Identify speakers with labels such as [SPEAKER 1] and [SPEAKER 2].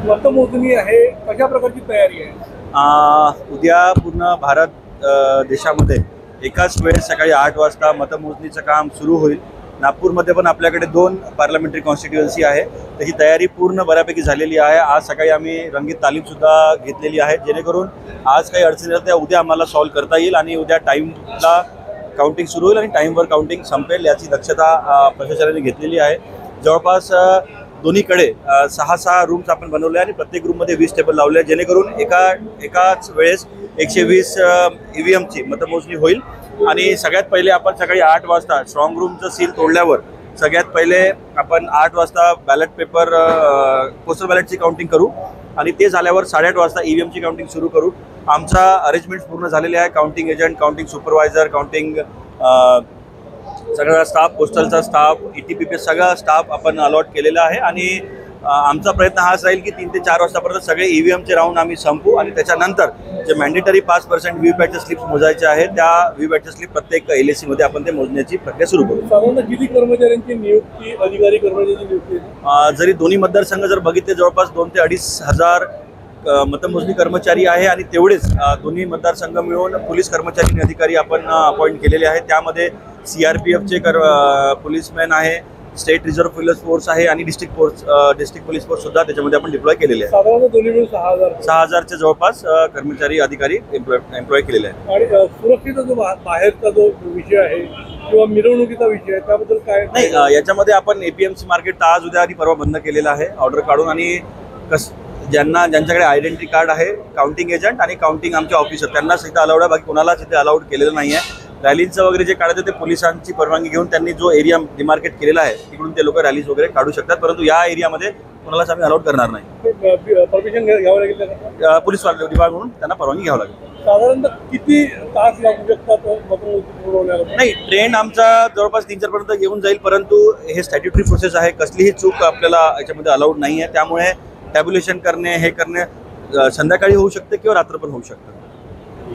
[SPEAKER 1] मतमोजणी आहे, कशा प्रकारची तयारी आहे?
[SPEAKER 2] उद्या पूर्ण भारत देशामध्ये एकाच वेळेस सकाळी 8 वाजता मतमोजणीचं काम सुरू होईल। नागपूरमध्ये पण आपल्याकडे 2 पार्लमेंटरी कॉन्स्टिट्युएन्सी आहे, त्याची तयारी पूर्ण बऱ्यापैकी झालेली आहे। आज सकाळी आम्ही रंगीत तालीमसुद्धा घेतलेली आहे, जेणेकरून आज काही अडचणी आहेत त्या उद्या आम्हाला सॉल्व्ह करता येईल आणि उद्या टाईमला काउंटिंग सुरू होईल आणि टाईमवर काउंटिंग संपेल याची दक्षता प्रशासनाने घेतलेली आहे। जवळपास दोन्हीकडे 6 रूम्स आपण बनवले आणि प्रत्येक रूममध्ये 20 टेबल लावले, जेणेकरून एकाच वेळेस 120 EVMची मतमोजणी होईल। आणि सगळ्यात पहिले आपण सकाळी 8 वाजता स्ट्रॉंग रूमचं सील तोडल्यावर सगळ्यात पहिले आपण 8 वाजता बॅलेट पेपर पोस्टल बॅलेटची काउंटिंग करू आणि ते झाल्यावर 8:30 वाजता EVMची काउंटिंग सुरू करू। आमचा अरेंजमेंट्स पूर्ण झालेले आहे। Counting agent, counting supervisor, counting सगळा स्टाफ, पोस्टलचा स्टाफ, ETPPS सगळा स्टाफ आपण अलॉट केलेला आहे आणि आमचा प्रयत्न हाच राहील की 3 ते 4 वाजतापर्यंत सगळे EVMचे राऊंड आम्ही संपू आणि त्याच्यानंतर जे मॅन्डेटरी 5% व्हीव्हीपॅटच्या स्लिप्स मोजायचे आहेत त्या व्हीव्हीपॅटच्या स्लिप प्रत्येक LAC मध्ये आपण ते मोजण्याची प्रक्रिया सुरू करू।
[SPEAKER 1] साधारण किती कर्मचाऱ्यांची नियुक्ती, अधिकारी कर्मचाऱ्यांची नियुक्ती?
[SPEAKER 2] जरी दोन्ही मतदारसंघ जर बघितले जवळपास 2 ते 2.5 हजार मतमोजणी कर्मचारी आहे आणि तेवढेच दोन्ही मतदारसंघ मिळून पोलीस कर्मचारी आणि अधिकारी आपण अपॉइंट केलेले आहेत। त्यामध्ये CRPFचे पोलीसमॅन आहे, स्टेट रिझर्व्ह पोलीस फोर्स आहे आणि डिस्ट्रिक्ट पोलीस फोर्स सुद्धा त्याच्यामध्ये आपण डिप्लॉय केलेले आहे।
[SPEAKER 1] साधारण दोन्ही मिळून
[SPEAKER 2] 6,000च्या जवळपास कर्मचारी अधिकारी एम्प्लॉय केलेले आहेत।
[SPEAKER 1] आणि सुरक्षेचा जो बाहेरचा जो विषय आहे किंवा मिरवणुकीचा विषय आहे त्याबद्दल काय?
[SPEAKER 2] नाही, याच्यामध्ये आपण APMC मार्केट आज, उद्या आणि परवा बंद केलेलं आहे ऑर्डर काढून आणि ज्यांच्याकडे आयडेंटिटी कार्ड आहे, काउंटिंग एजंट आणि काउंटिंग आमचे ऑफिसर त्यांनाच इथं अलाउड आहे, बाकी कोणालाच इथे अलाउड केलेलं नाही आहे। रॅलीचं वगैरे जे काढायचं ते पोलिसांची परवानगी घेऊन त्यांनी जो एरिया डिमार्केट केलेला आहे तिकडून ते लोक रॅलीज वगैरे काढू शकतात, परंतु या एरियामध्ये कोणालाच आम्ही अलाउड करणार नाही।
[SPEAKER 1] परमिशन घ्यावं लागेल
[SPEAKER 2] पोलीस डिपार्टमेंट म्हणून त्यांना परवानगी घ्यावं लागेल।
[SPEAKER 1] साधारणतः किती तास लागू शकतात मतमोजणी?
[SPEAKER 2] नाही, ट्रेन आमचा जवळपास 3-4 पर्यंत घेऊन जाईल, परंतु हे स्टॅट्युटरी प्रोसेस आहे, कसलीही चूक आपल्याला याच्यामध्ये अलाउड नाही आहे, त्यामुळे टॅब्युलेशन करणे हे करणे संध्याकाळी होऊ शकते किंवा रात्र पण होऊ शकतं।